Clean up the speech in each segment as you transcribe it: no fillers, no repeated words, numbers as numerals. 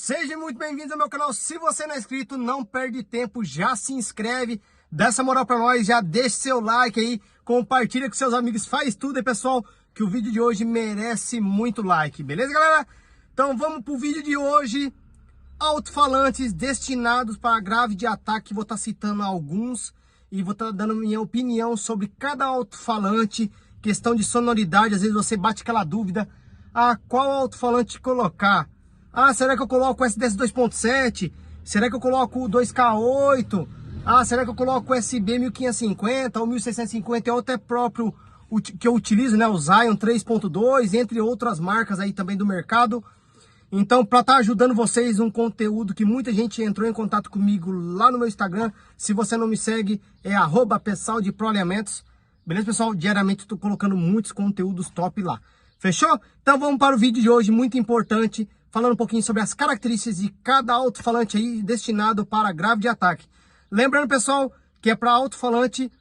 Sejam muito bem-vindos ao meu canal. Se você não é inscrito, não perde tempo, já se inscreve, dá essa moral pra nós, já deixa seu like aí, compartilha com seus amigos, faz tudo aí, pessoal, que o vídeo de hoje merece muito like, beleza, galera? Então vamos pro vídeo de hoje. Alto-falantes destinados para grave de ataque, vou estar citando alguns e vou estar dando minha opinião sobre cada alto-falante, questão de sonoridade. Às vezes você bate aquela dúvida, qual alto-falante colocar? Será que eu coloco o SDS 2.7? Será que eu coloco o 2K8? Será que eu coloco o USB 1550 ou 1650? É até próprio o que eu utilizo, né? O Zion 3.2, entre outras marcas aí também do mercado. Então, para estar ajudando vocês, um conteúdo que muita gente entrou em contato comigo lá no meu Instagram. Se você não me segue, é @PessalDeProAliamentos. Beleza, pessoal? Diariamente eu estou colocando muitos conteúdos top lá. Fechou? Então vamos para o vídeo de hoje, muito importante, falando um pouquinho sobre as características de cada alto-falante aí destinado para grave de ataque. Lembrando, pessoal, que é para alto-falante,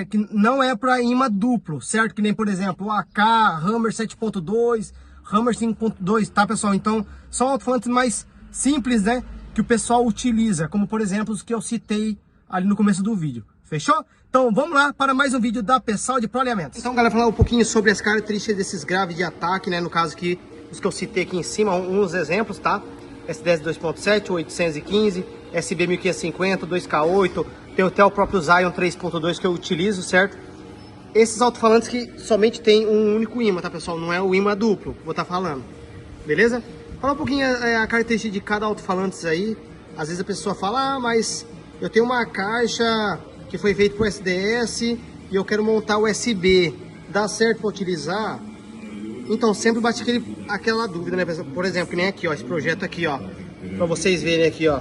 que não é para imã duplo, certo? Que nem, por exemplo, o AK, Hammer 7.2, Hammer 5.2, tá, pessoal? Então, são alto-falantes mais simples, né? Que o pessoal utiliza, como, por exemplo, os que eu citei ali no começo do vídeo. Fechou? Então, vamos lá para mais um vídeo da Pessal de Proaliamentos. Então, galera, falar um pouquinho sobre as características desses graves de ataque, né? No caso aqui, os que eu citei aqui em cima, uns exemplos, tá? SDS 2.7, 815, SB 1550, 2K8, tem até o próprio Zion 3.2 que eu utilizo, certo? Esses alto-falantes que somente tem um único imã, tá, pessoal? Não é o imã duplo que vou estar falando, beleza? Falar um pouquinho a característica de cada alto-falante aí. Às vezes a pessoa fala, mas eu tenho uma caixa que foi feita com SDS e eu quero montar o USB. Dá certo para utilizar? Então sempre bate aquela dúvida, né, pessoal? Por exemplo, que nem aqui, ó, esse projeto aqui, ó, para vocês verem aqui, ó.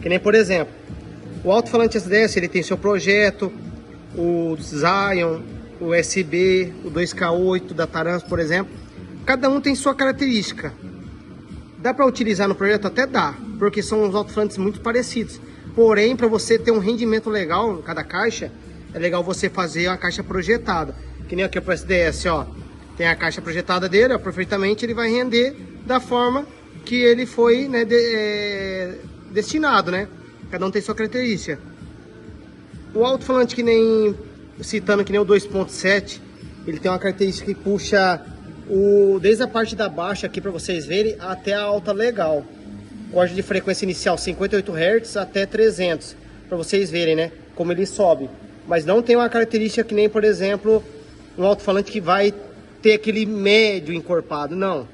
Que nem, por exemplo, o alto-falante SDS, ele tem seu projeto, o Zion, o USB, o 2K8 da Taramps, por exemplo. Cada um tem sua característica. Dá para utilizar no projeto? Até dá, porque são uns alto-falantes muito parecidos. Porém, para você ter um rendimento legal em cada caixa, é legal você fazer uma caixa projetada. Que nem aqui para o SDS, ó. Tem a caixa projetada dele, ó, perfeitamente, ele vai render da forma que ele foi, né, destinado, né? Cada um tem sua característica. O alto-falante, que nem, citando que nem o 2.7, ele tem uma característica que puxa desde a parte da baixa aqui, para vocês verem, até a alta legal. Código de frequência inicial 58 Hz até 300, para vocês verem, né, como ele sobe. Mas não tem uma característica que nem, por exemplo, um alto-falante que vai ter aquele médio encorpado, não.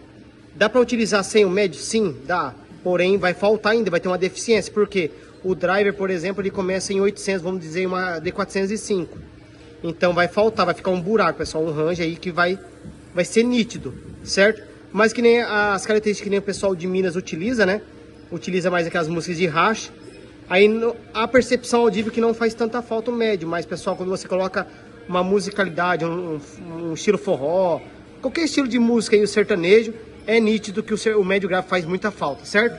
Dá para utilizar sem o médio? Sim, dá. Porém, vai faltar ainda, vai ter uma deficiência. Por quê? O driver, por exemplo, ele começa em 800, vamos dizer, uma D405. Então vai faltar, vai ficar um buraco, pessoal, um range aí que vai ser nítido, certo? Mas que nem as características que nem o pessoal de Minas utiliza, né? Utiliza mais aquelas músicas de racha. Aí a percepção audível que não faz tanta falta o médio, mas, pessoal, quando você coloca uma musicalidade, um estilo forró, qualquer estilo de música aí, o sertanejo, é nítido que o médio grave faz muita falta, certo?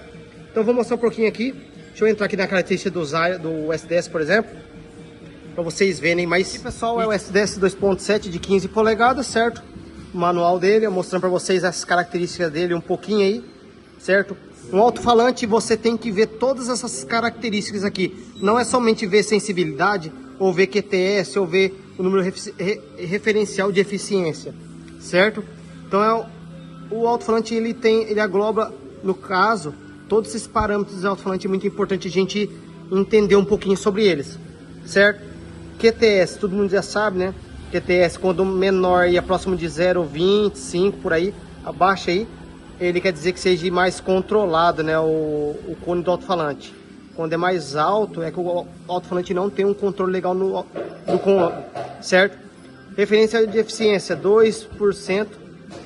Então vou mostrar um pouquinho aqui. Deixa eu entrar aqui na característica do SDS, por exemplo, para vocês verem mais. Aqui, pessoal, é o SDS 2.7 de 15 polegadas, certo? O manual dele, eu mostrando para vocês as características dele um pouquinho aí, certo? Um alto-falante, você tem que ver todas essas características aqui. Não é somente ver sensibilidade, ou ver QTS, ou ver o número referencial de eficiência, certo? Então o alto-falante ele agloba, no caso, todos esses parâmetros do alto-falante. É muito importante a gente entender um pouquinho sobre eles, certo? QTS, todo mundo já sabe, né? QTS, quando menor e próximo de 0,25 por aí, abaixo aí, ele quer dizer que seja mais controlado, né, o cone do alto-falante. Quando é mais alto, é que o alto-falante não tem um controle legal no cone, certo? Referência de eficiência, 2%,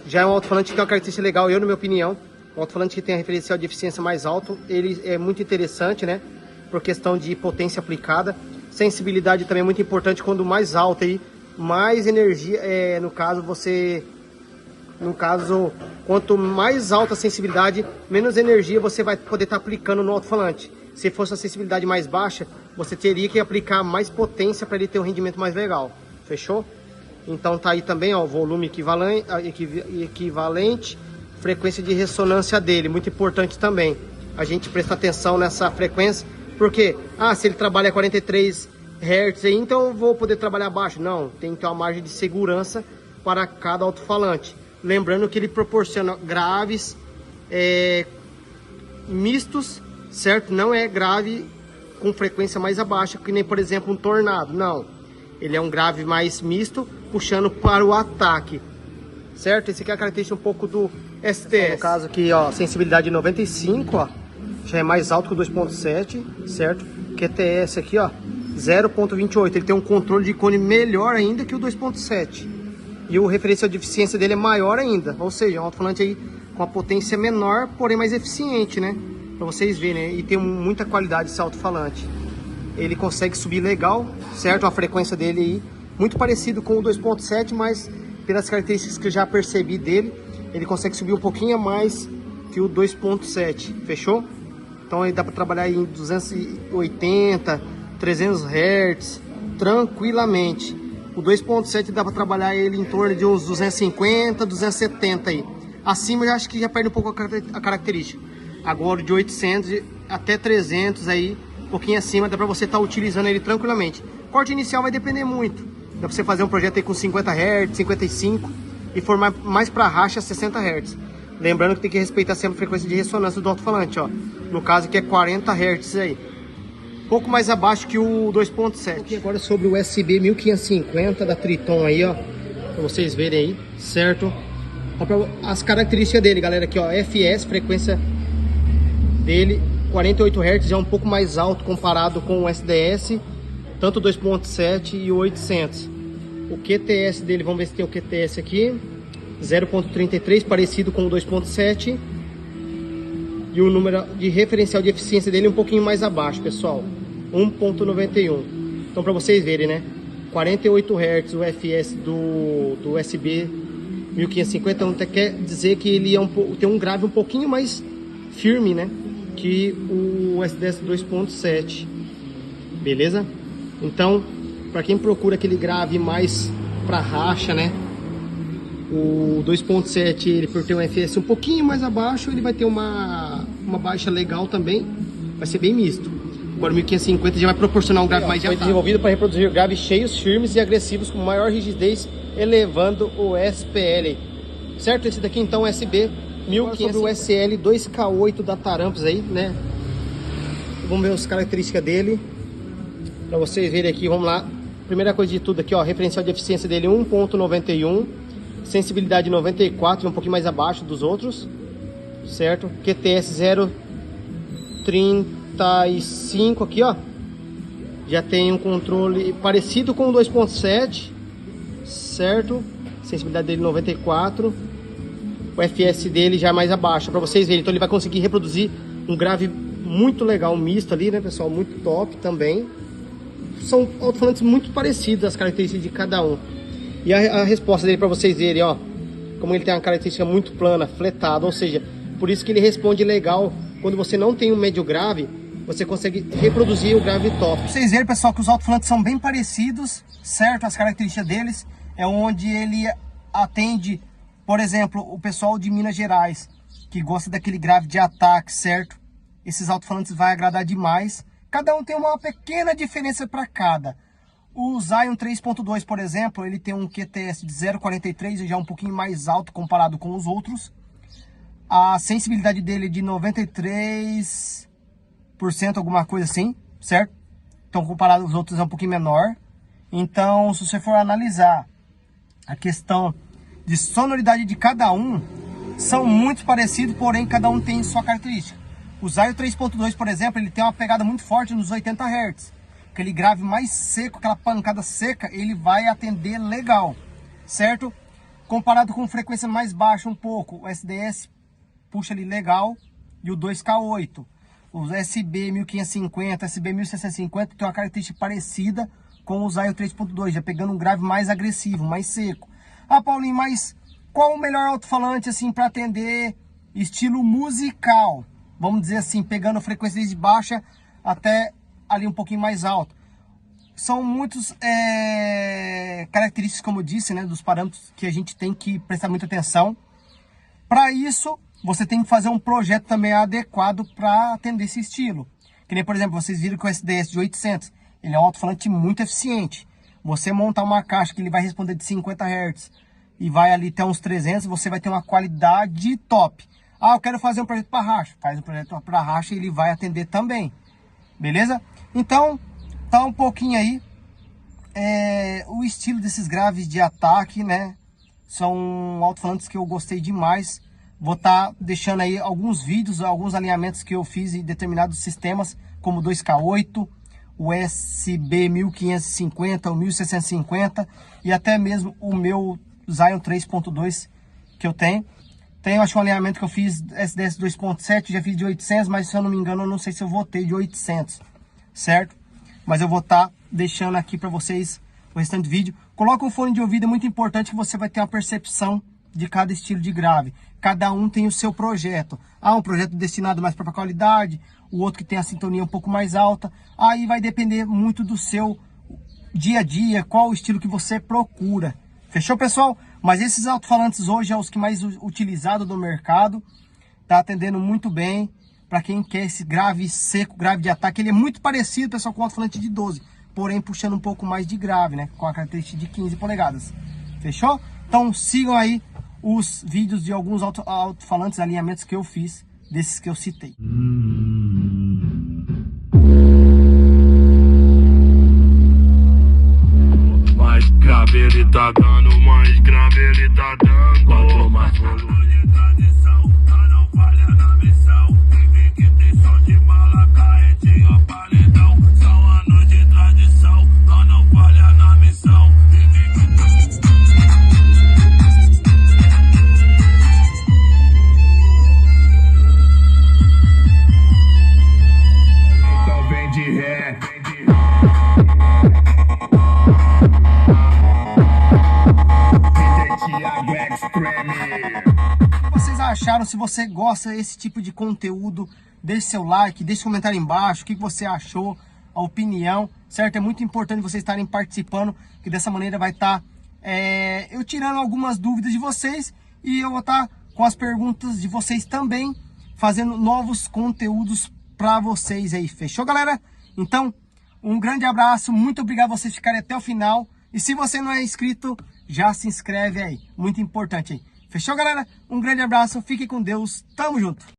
já é um alto-falante que tem uma característica legal, na minha opinião. Um alto-falante que tem a referencial de eficiência mais alto, ele é muito interessante, né, por questão de potência aplicada. Sensibilidade também é muito importante, quando mais alto aí, mais energia, no caso, quanto mais alta a sensibilidade, menos energia você vai poder estar aplicando no alto-falante. Se fosse a sensibilidade mais baixa, você teria que aplicar mais potência para ele ter um rendimento mais legal. Fechou? Então tá aí também, ó, o volume equivalente, frequência de ressonância dele, muito importante também. A gente presta atenção nessa frequência, porque, se ele trabalha 43 Hz, então eu vou poder trabalhar baixo. Não, tem que ter uma margem de segurança para cada alto-falante. Lembrando que ele proporciona graves mistos, certo? Não é grave com frequência mais abaixo, que nem, por exemplo, um tornado. Não, ele é um grave mais misto, puxando para o ataque, certo? Esse aqui é a característica um pouco do STS. No caso aqui, ó, sensibilidade 95, ó, já é mais alto que o 2.7, certo? QTS aqui, ó, 0.28. Ele tem um controle de cone melhor ainda que o 2.7. E o referencial de eficiência dele é maior ainda. Ou seja, um alto-falante aí com a potência menor, porém mais eficiente, né? Pra vocês verem, né? E tem muita qualidade esse alto-falante. Ele consegue subir legal, certo? A frequência dele aí, muito parecido com o 2.7, mas pelas características que eu já percebi dele, ele consegue subir um pouquinho a mais que o 2.7, fechou? Então aí dá para trabalhar em 280, 300 Hz, tranquilamente. O 2.7 dá para trabalhar ele em torno de uns 250, 270 aí. Acima eu acho que já perde um pouco a característica. Agora de 800 até 300 aí, um pouquinho acima, dá para você estar utilizando ele tranquilamente. Corte inicial vai depender muito. Dá para você fazer um projeto aí com 50 Hz, 55 e formar mais para racha 60 Hz. Lembrando que tem que respeitar sempre a frequência de ressonância do alto-falante, ó. No caso aqui é 40 Hz aí. Um pouco mais abaixo que o 2.7. Agora sobre o USB 1550 da Triton aí, ó. Pra vocês verem aí, certo? As características dele, galera, aqui, ó. FS, frequência dele, 48 Hz, já é um pouco mais alto comparado com o SDS, tanto o 2.7 e o 800. O QTS dele, vamos ver se tem o QTS aqui, 0.33, parecido com o 2.7. E o número de referencial de eficiência dele é um pouquinho mais abaixo, pessoal, 1.91. Então, para vocês verem, né, 48 Hz o FS do USB 1550, então quer dizer que ele tem um grave um pouquinho mais firme, né, que o SDS 2.7, beleza? Então, para quem procura aquele grave mais para racha, né, o 2.7, ele por ter um FS um pouquinho mais abaixo, ele vai ter uma baixa legal também, vai ser bem misto. Agora o 1550 já vai proporcionar um grave mais foi desenvolvido para reproduzir graves cheios, firmes e agressivos com maior rigidez, elevando o SPL. Certo? Esse daqui então é SB 1500, o SL 2K8 da Tarampos aí, né? Vamos ver as características dele para vocês verem aqui, vamos lá. Primeira coisa de tudo aqui, ó, referencial de eficiência dele 1.91, sensibilidade 94, um pouquinho mais abaixo dos outros, certo? QTS 0.35 aqui, ó, já tem um controle parecido com o 2.7, certo? Sensibilidade dele 94, o FS dele já é mais abaixo, para vocês verem. Então ele vai conseguir reproduzir um grave muito legal, misto ali, né, pessoal? Muito top também. São alto-falantes muito parecidos, as características de cada um. E a resposta dele, para vocês verem, ó, como ele tem uma característica muito plana, fletada, ou seja, por isso que ele responde legal. Quando você não tem um médio grave, você consegue reproduzir o grave top. Pra vocês verem, pessoal, que os alto-falantes são bem parecidos, certo? As características deles é onde ele atende, por exemplo, o pessoal de Minas Gerais, que gosta daquele grave de ataque, certo? Esses alto-falantes vai agradar demais. Cada um tem uma pequena diferença para cada. O Zion 3.2, por exemplo, ele tem um QTS de 0.43, já é um pouquinho mais alto comparado com os outros. A sensibilidade dele é de 93%, alguma coisa assim, certo? Então, comparado aos outros, é um pouquinho menor. Então, se você for analisar a questão de sonoridade de cada um, são muito parecidos, porém cada um tem sua característica. O Zion 3.2, por exemplo, ele tem uma pegada muito forte nos 80 Hz. Aquele grave mais seco, aquela pancada seca, ele vai atender legal, certo? Comparado com frequência mais baixa um pouco, o SDS puxa ali legal e o 2K8. O SB 1550, SB 1650 tem uma característica parecida com o Zion 3.2, já pegando um grave mais agressivo, mais seco. Ah, Paulinho, mas qual o melhor alto-falante assim para atender estilo musical? Vamos dizer assim, pegando frequência desde baixa até ali um pouquinho mais alto. São muitos características, como eu disse, né, dos parâmetros que a gente tem que prestar muita atenção. Para isso, você tem que fazer um projeto também adequado para atender esse estilo. Que nem, por exemplo, vocês viram que o SDS de 800, ele é um alto-falante muito eficiente. Você montar uma caixa que ele vai responder de 50 Hz e vai ali até uns 300, você vai ter uma qualidade top. Ah, eu quero fazer um projeto para racha. Faz um projeto para racha e ele vai atender também. Beleza? Então, tá um pouquinho aí o estilo desses graves de ataque, né? São alto-falantes que eu gostei demais. Vou estar deixando aí alguns vídeos, alguns alinhamentos que eu fiz em determinados sistemas, como o 2K8, o SB 1550, o 1650 e até mesmo o meu Zion 3.2 que eu tenho. Tem, acho, um alinhamento que eu fiz SDS 2.7, já fiz de 800, mas se eu não me engano, eu não sei se eu vou ter de 800, certo? Mas eu vou estar deixando aqui para vocês o restante do vídeo. Coloca um fone de ouvido, é muito importante que você vai ter uma percepção de cada estilo de grave. Cada um tem o seu projeto. Um projeto destinado mais para qualidade, o outro que tem a sintonia um pouco mais alta. Aí vai depender muito do seu dia a dia, qual o estilo que você procura. Fechou, pessoal? Mas esses alto-falantes hoje são os que mais utilizados no mercado. Tá atendendo muito bem para quem quer esse grave seco, grave de ataque. Ele é muito parecido, pessoal, com o alto-falante de 12, porém puxando um pouco mais de grave, né? Com a característica de 15 polegadas. Fechou? Então sigam aí os vídeos de alguns alto-falantes, alinhamentos que eu fiz, desses que eu citei. Mais grave ele tá dando, mais grave ele tá dando. Quanto mais volume de tradição, tá não falha na missão. Vive que tem som de mala, carretinha, paredão. São anos de tradição, tá não falha na missão. Vive que então vem de ré. O que vocês acharam? Se você gosta desse tipo de conteúdo, deixe seu like, deixe um comentário embaixo, o que você achou, a opinião, certo? É muito importante vocês estarem participando, que dessa maneira vai estar eu tirando algumas dúvidas de vocês e eu vou estar com as perguntas de vocês também, fazendo novos conteúdos para vocês aí. Fechou, galera? Então, um grande abraço, muito obrigado a vocês ficarem até o final. E se você não é inscrito, já se inscreve aí, muito importante aí. Fechou, galera? Um grande abraço, fique com Deus, tamo junto!